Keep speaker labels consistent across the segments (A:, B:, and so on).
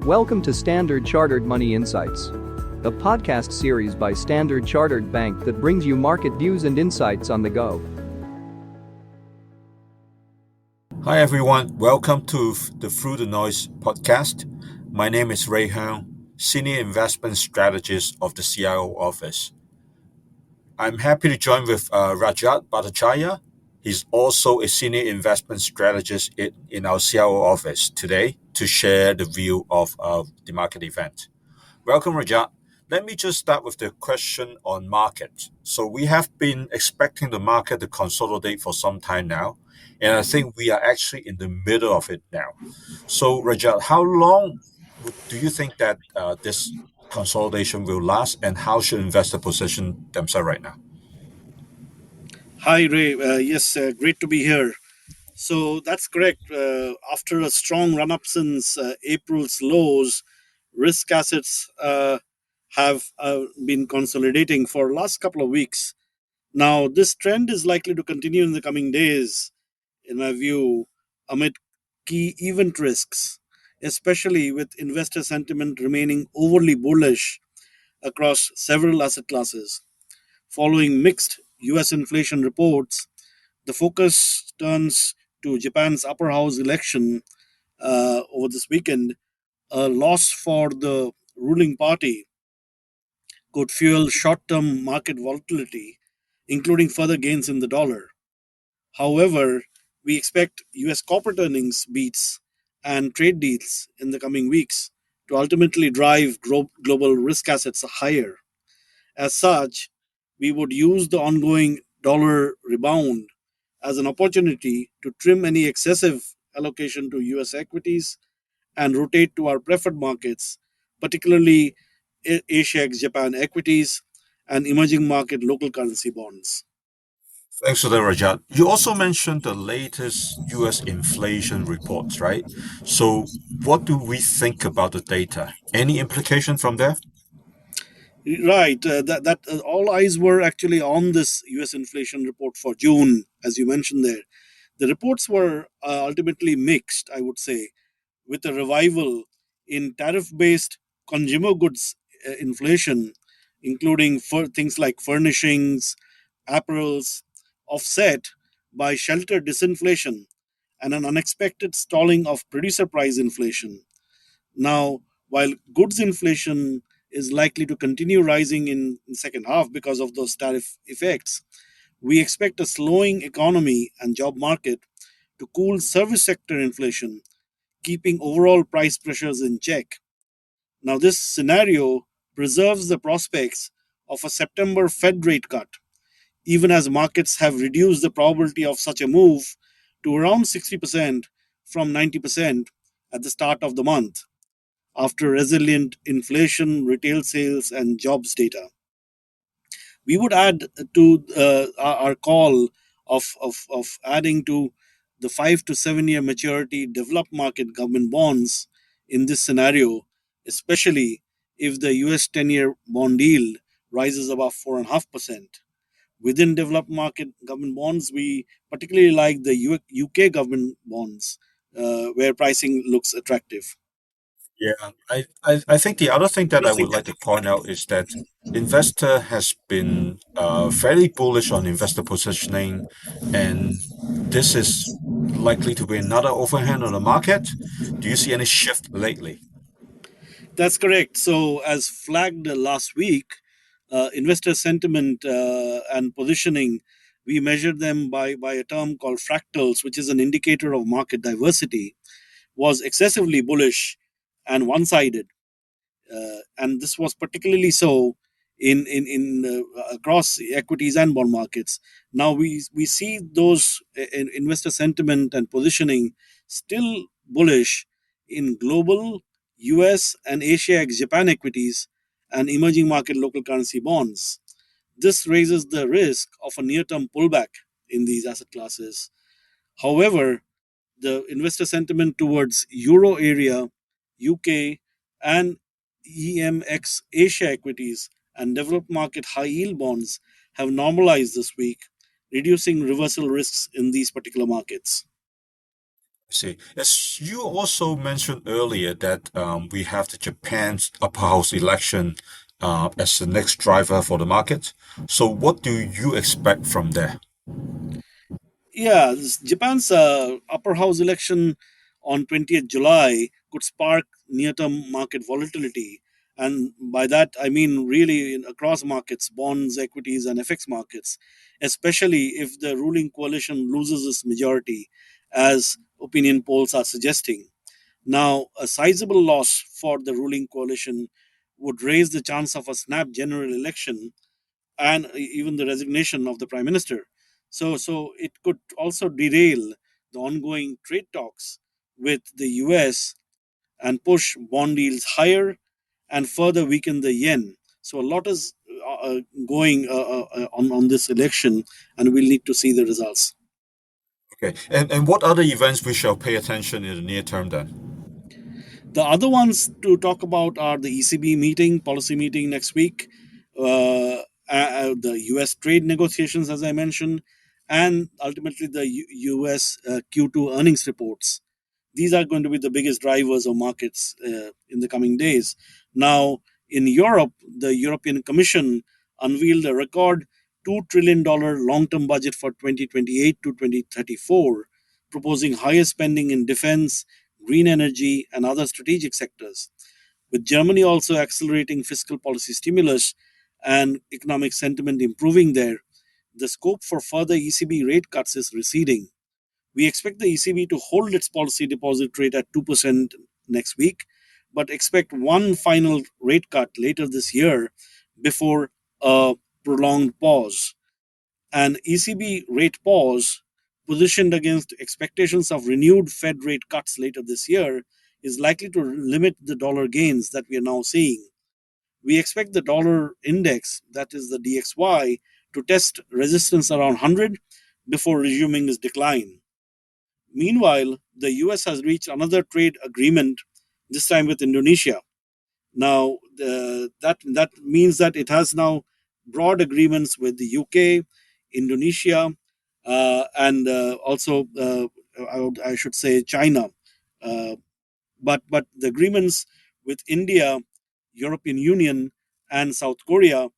A: Welcome to Standard Chartered Money Insights, a podcast series by Standard Chartered Bank that brings you market views and insights on the go.
B: Hi everyone, welcome to the Through the Noise podcast. My name is Heung, Senior Investment Strategist of the CIO Office. I'm happy to join with Rajat Bhattacharya. He's also a Senior Investment Strategist in our CIO Office today to share the view of the market event. Welcome, Rajat. Let me just start with the question on market. So we have been expecting the market to consolidate for some time now, and I think we are actually in the middle of it now. So, Rajat, how long do you think that this consolidation will last, and how should investors position themselves right now?
C: Hi, Ray. Yes, great to be here. So that's correct. After a strong run up since April's lows, risk assets have been consolidating for last couple of weeks. Now, this trend is likely to continue in the coming days, in my view, amid key event risks, especially with investor sentiment remaining overly bullish across several asset classes. Following mixed US inflation reports, the focus turns to Japan's upper house election over this weekend. A loss for the ruling party could fuel short term market volatility, including further gains in the dollar. However, we expect US corporate earnings beats and trade deals in the coming weeks to ultimately drive global risk assets higher. As such, we would use the ongoing dollar rebound as an opportunity to trim any excessive allocation to US equities and rotate to our preferred markets, particularly Asia ex Japan equities and emerging market local currency bonds.
B: Thanks for that, Rajat. You also mentioned the latest US inflation reports, right? So, what do we think about the data? Any implication from there?
C: Right, that all eyes were actually on this US inflation report for June, as you mentioned there. The reports were ultimately mixed, I would say, with a revival in tariff based consumer goods inflation, including for things like furnishings, apparels, offset by shelter disinflation and an unexpected stalling of producer price inflation. Now, while goods inflation is likely to continue rising in the second half because of those tariff effects, we expect a slowing economy and job market to cool service sector inflation, keeping overall price pressures in check. Now, this scenario preserves the prospects of a September Fed rate cut, even as markets have reduced the probability of such a move to around 60% from 90% at the start of the month, after resilient inflation, retail sales, and jobs data. We would add to our call of adding to the 5 to 7 year maturity developed market government bonds in this scenario, especially if the US 10-year bond yield rises above 4.5%. Within developed market government bonds, we particularly like the UK government bonds, where pricing looks attractive.
B: Yeah, I think the other thing that I would like to point out is that investor has been fairly bullish on investor positioning, and this is likely to be another overhang on the market. Do you see any shift lately?
C: That's correct. So, as flagged last week, investor sentiment and positioning, we measured them by a term called fractals, which is an indicator of market diversity, was excessively bullish and one sided. And this was particularly so in across equities and bond markets. Now we see those investor sentiment and positioning still bullish in global US and Asia ex Japan equities and emerging market local currency bonds. This raises the risk of a near term pullback in these asset classes. However, the investor sentiment towards euro area, UK, and EMX Asia equities and developed market high yield bonds have normalized this week, reducing reversal risks in these particular markets.
B: See, as you also mentioned earlier that we have the Japan's upper house election as the next driver for the market. So what do you expect from there?
C: Yeah, Japan's upper house election on 20th July could spark near-term market volatility. And by that, I mean really across markets, bonds, equities, and FX markets, especially if the ruling coalition loses its majority, as opinion polls are suggesting. Now, a sizable loss for the ruling coalition would raise the chance of a snap general election and even the resignation of the prime minister. So it could also derail the ongoing trade talks with the US and push bond yields higher and further weaken the yen. So a lot is going on this election, and we'll need to see the results.
B: Okay, and what other events we shall pay attention in the near term then?
C: The other ones to talk about are the ECB meeting, policy meeting next week, the US trade negotiations, as I mentioned, and ultimately the US Q2 earnings reports. These are going to be the biggest drivers of markets in the coming days. Now, in Europe, the European Commission unveiled a record $2 trillion long term budget for 2028 to 2034, proposing higher spending in defense, green energy, and other strategic sectors. With Germany also accelerating fiscal policy stimulus and economic sentiment improving there, the scope for further ECB rate cuts is receding. We expect the ECB to hold its policy deposit rate at 2% next week, but expect one final rate cut later this year before a prolonged pause. An ECB rate pause, positioned against expectations of renewed Fed rate cuts later this year, is likely to limit the dollar gains that we are now seeing. We expect the dollar index, that is the DXY, to test resistance around 100 before resuming its decline. Meanwhile, the US has reached another trade agreement, this time with Indonesia. Now, that means that it has now broad agreements with the UK, Indonesia, and also, I should say, China. Uh, but the agreements with India, European Union, and South Korea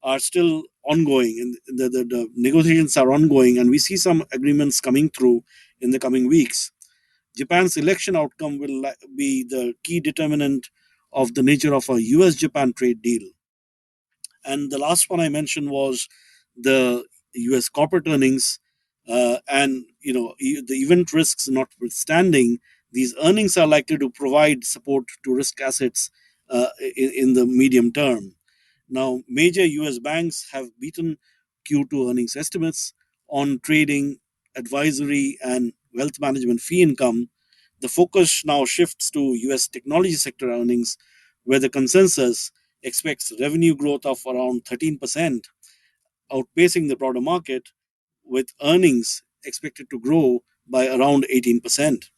C: are still ongoing, and the negotiations are ongoing, and we see some agreements coming through in the coming weeks. Japan's election outcome will be the key determinant of the nature of a US Japan trade deal. And the last one I mentioned was the US corporate earnings. And the event risks notwithstanding, these earnings are likely to provide support to risk assets in the medium term. Now, major US banks have beaten Q2 earnings estimates on trading, advisory, and wealth management fee income. The focus now shifts to US technology sector earnings, where the consensus expects revenue growth of around 13%, outpacing the broader market, with earnings expected to grow by around 18%.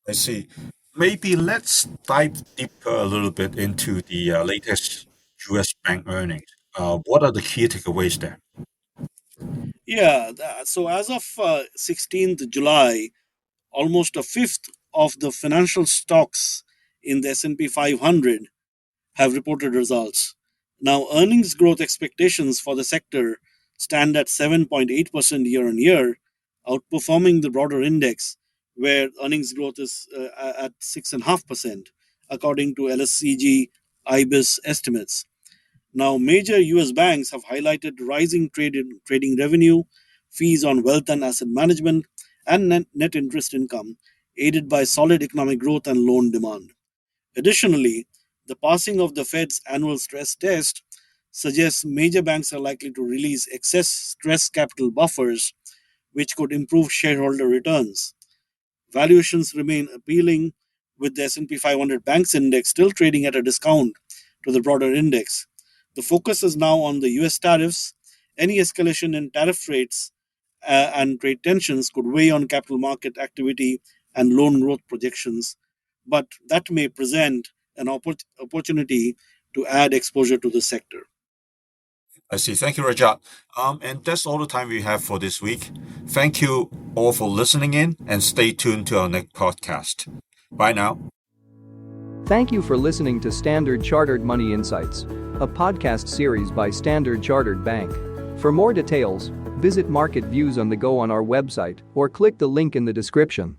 B: I see. Maybe let's dive deeper a little bit into the latest US bank earnings. What are the key takeaways there?
C: Yeah, so as of 16th July, almost a fifth of the financial stocks in the S&P 500 have reported results. Now, earnings growth expectations for the sector stand at 7.8% year on year, outperforming the broader index, where earnings growth is at 6.5%, according to LSCG IBIS estimates. Now, major US banks have highlighted rising trading revenue, fees on wealth and asset management, and net interest income, aided by solid economic growth and loan demand. Additionally, the passing of the Fed's annual stress test suggests major banks are likely to release excess stress capital buffers, which could improve shareholder returns. Valuations remain appealing, with the S&P 500 Banks Index still trading at a discount to the broader index. The focus is now on the US tariffs. Any escalation in tariff rates and trade tensions could weigh on capital market activity and loan growth projections, but that may present an opportunity to add exposure to the sector.
B: I see. Thank you, Rajat. And that's all the time we have for this week. Thank you all for listening in and stay tuned to our next podcast. Bye now.
A: Thank you for listening to Standard Chartered Money Insights, a podcast series by Standard Chartered Bank. For more details, visit Market Views on the Go on our website or click the link in the description.